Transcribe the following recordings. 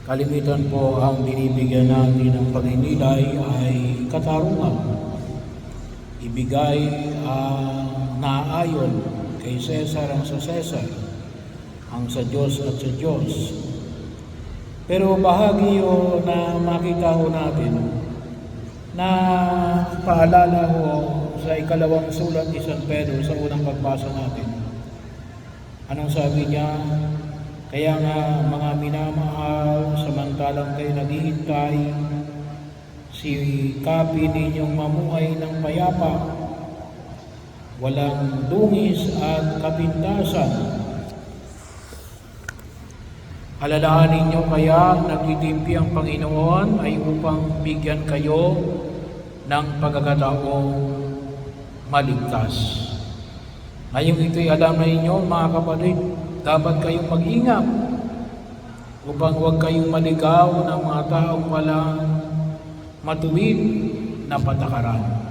Kalimitan po ang binibigyan natin ng pagninilay ay katarungan. Ibigay ang naayon kay Cesar ang sa Cesar, ang sa Diyos at sa Diyos. Pero bahagi yun na makita ho natin na paalala ho sa ikalawang sulat ni San Pedro sa unang pagbasa natin. Anong sabi niya? Kaya nga mga minamahal, samantalang kayo naghihintay, sikapin ninyong mamuhay ng payapa, walang dungis at kapintasan. Alalahanin ninyo kaya nagtitimpi ang Panginoon ay upang bigyan kayo ng pagkakataong maligtas. Ngayong ito'y alam na ninyo, mga kapatid, dapat kayong mag-ingat upang huwag kayong maligaw ng mga taong walang matuwid na patakaran.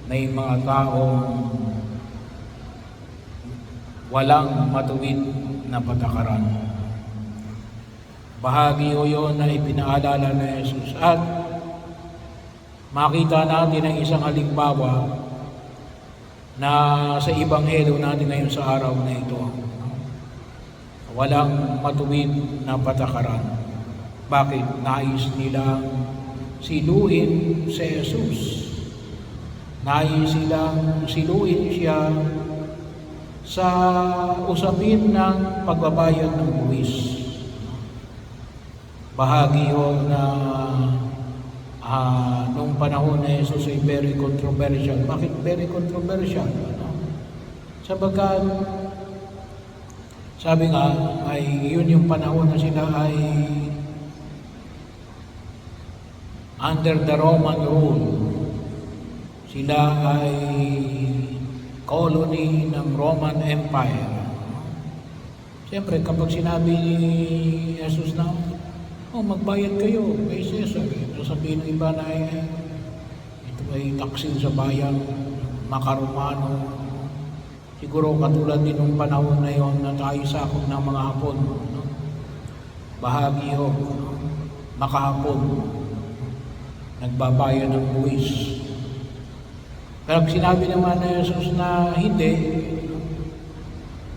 May mga taong walang matuwid na patakaran. Bahagi o yun na ipinaalala na Jesus. At makita natin ang isang halimbawa na sa Ebanghelyo natin ngayon sa araw na ito. Walang matuwid na patakaran. Bakit? Nais nilang siluin si Jesus. Nais silang siluin siya sa usapin ng pagbabayad ng buwis. Bahagi yun na nung panahon na Jesus ay very controversial. Bakit very controversial? Sapagkat sabi nga ay yun yung panahon na sila ay under the Roman rule. Sila ay colony ng Roman Empire. Siyempre kapag sinabi ni Jesus na magbayad kayo kay Cesar, sabihin ng iba na ito ay taksil sa bayan, makaromano. Siguro katulad din ng panahon na yon na tayo sakop ng mga Hapon. Bahagi yun, makahapon, nagbabayad ng buwis. Pero sinabi naman na Jesus na hindi,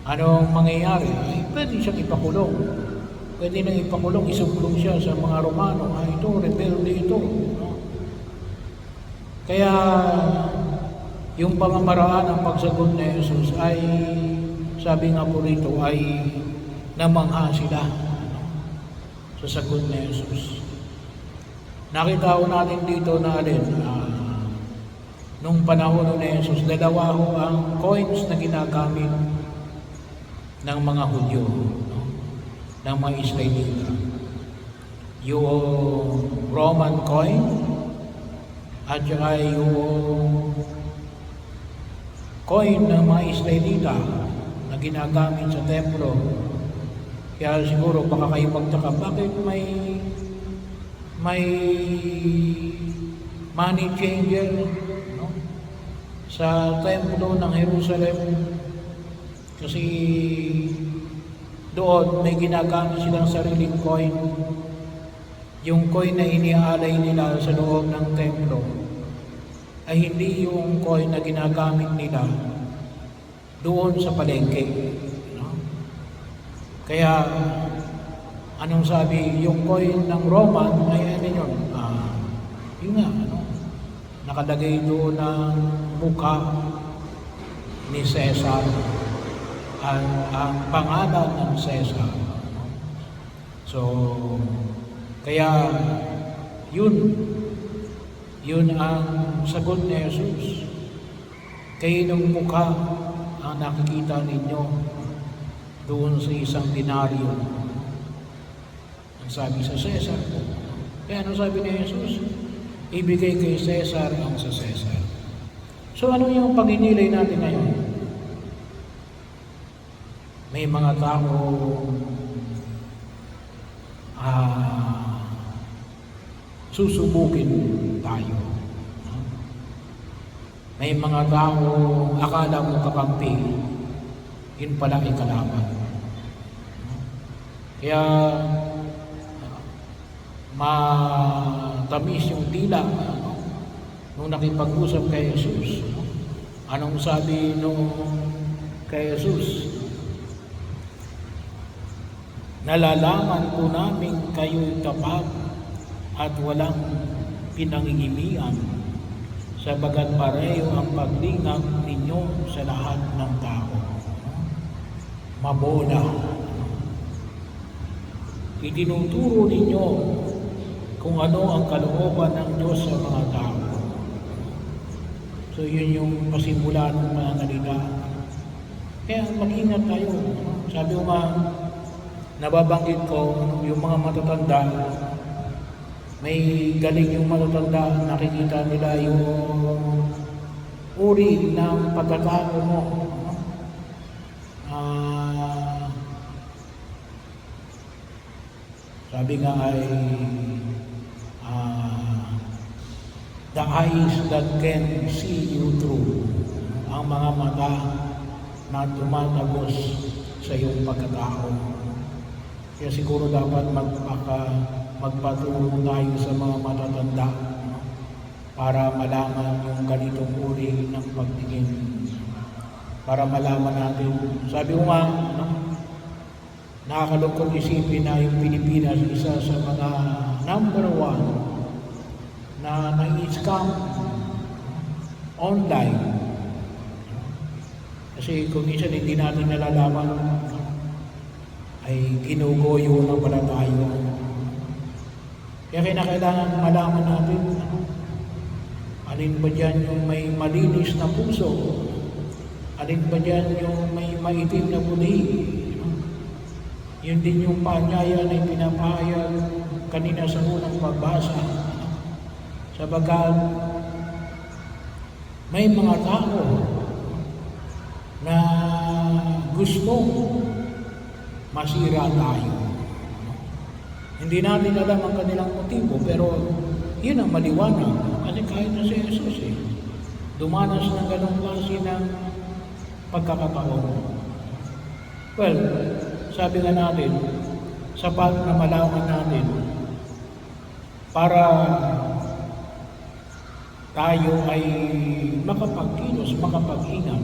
anong mangyayari? Ay, pwede siyang ipakulong. Pwede nang ipakulong, isukulong siya sa mga Romano. Ay, ito, rebelde ito. Kaya, yung pamamaraan ng pagsagot ni Jesus ay, sabi nga po rito, ay namangha sila sa sagot ni Jesus. Nakita ko natin dito na alin, nung panahon ni Jesus, dalawa ho ang coins na ginagamit ng mga Hudyo, ng mga Israelita. Yung Roman coin at saka yung coin ng mga Israelita na ginagamit sa templo. Kaya siguro baka kayo magtaka, bakit may money changer sa templo ng Jerusalem? Kasi doon may ginagamit silang sariling coin. Yung coin na iniaalay nila sa loob ng templo ay hindi yung coin na ginagamit nila doon sa palengke. Kaya anong sabi? Yung coin ng Roman ay ano yun? Yun nga, nakalagay doon ang mukha ni Cesar, ang pangalan ng Cesar. So, kaya yun ang sagot ni Jesus. Kaninong mukha ang nakikita ninyo doon sa isang denaryo? Ang sabi sa Cesar. Kaya ano sabi ni Jesus? Ibigay kay Cesar ang sa Cesar. So ano yung pag-inilay natin ngayon? May mga tao susubukin tayo. May mga tao akala mo kakampi, yun pala ay kalaban. Kaya matamis yung dila nung nakipag-usap kay Jesus. Anong sabi nung kay Jesus? Nalalaman po namin kayo'y tapat at walang pinangingimian, sabagat pareho ang paglingap ninyo sa lahat ng tao. Mabola. Itinuturo ninyo kung ano ang kalooban ng Diyos sa mga tao. So yun yung pasimula ng pananalita. Kaya mag-ingat tayo. Sabi ko nga, nababanggit ko, yung mga matatanda, may galing yung matatanda, nakikita nila yung uri ng pagkatao mo. Sabi nga ay the eyes that can see you through, ang mga mata na tumatagos sa iyong pagkatao. Kaya siguro dapat magpatulong tayo sa mga matatanda para malaman yung ganitong uri ng pagtingin. Para malaman natin. Sabi ko nga, nakakalungkot isipin na yung Pilipinas isa sa mga number 1 na nai-scam online. Kasi kung minsan hindi natin nalalaman, ay ginugoyo na pala tayo. Kaya kinakailangan malaman natin, alin ba dyan yung may malinis na puso, alin ba dyan yung may maitim na buni. Yun din yung paanyaya na pinapahayag kanina sa unang pagbasa. Sabagat may mga tao na gustong masira tayo. Hindi natin alam ang kanilang motibo, pero yun ang maliwanag. Kasi kahit na si Jesus dumanas ng ganong klase ng pagkakataon. Well, sabi nga natin, sapat na malaman natin para tayo ay makapagkilos, makapag-ingat.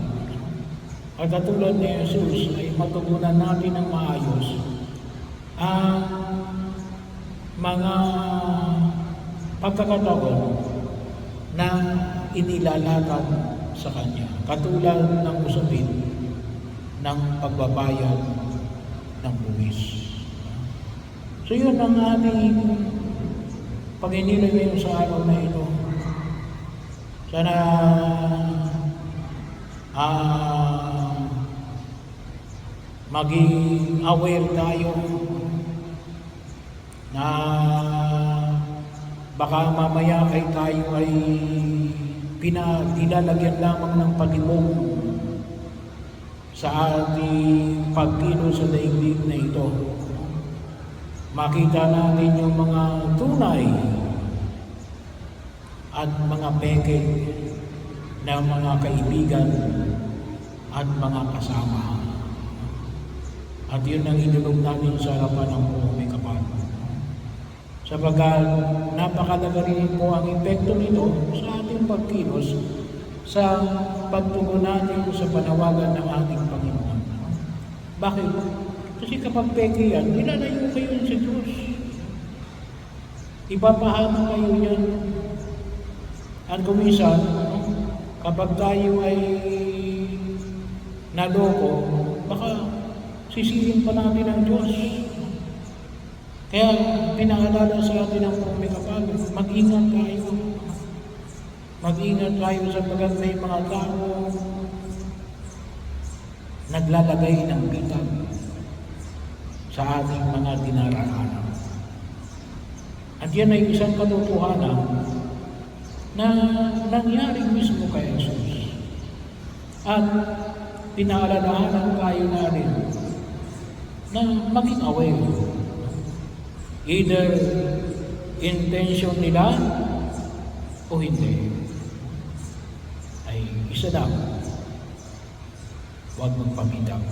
At katulad ni Jesus ay matugunan natin ng maayos ang mga pagkakataon na inilalakad sa Kanya. Katulad ng usapin ng pagbabayad ng buwis. So yun ang ating pag-inilay ngayon sa araw na ito. Sana maging aware tayo na baka mamaya ay tayo ay pinalalagyan lamang ng pag-ibong sa ating pagkilos sa daigdig na ito. Makita natin yung mga tunay at mga peke ng mga kaibigan at mga kasama. At yun ang inulog natin sa harapan ng buong may kapal. Sabagat napakalaga rin po ang epekto nito sa ating pagkilos sa pagtugon natin sa panawagan ng ating Panginoon. Bakit? Kasi kapag peke yan, nilalayo kayo sa Diyos. Ipapahama kayo yan. At kumisan, kapag tayo ay naloko, baka sisihin pa natin ang Diyos. Kaya pinaalala sa atin ang may kapal, mag-ingat tayo. Mag-ingat tayo sapagkat may mga tao naglalagay ng bitag sa ating mga dinaraanan. At yan ay isang katotohanan na nangyari mismo kay Jesus. At pinaalalahanan tayo natin na maging aware. Either intention nila o hindi. Ay isa lang, huwag magpabitag.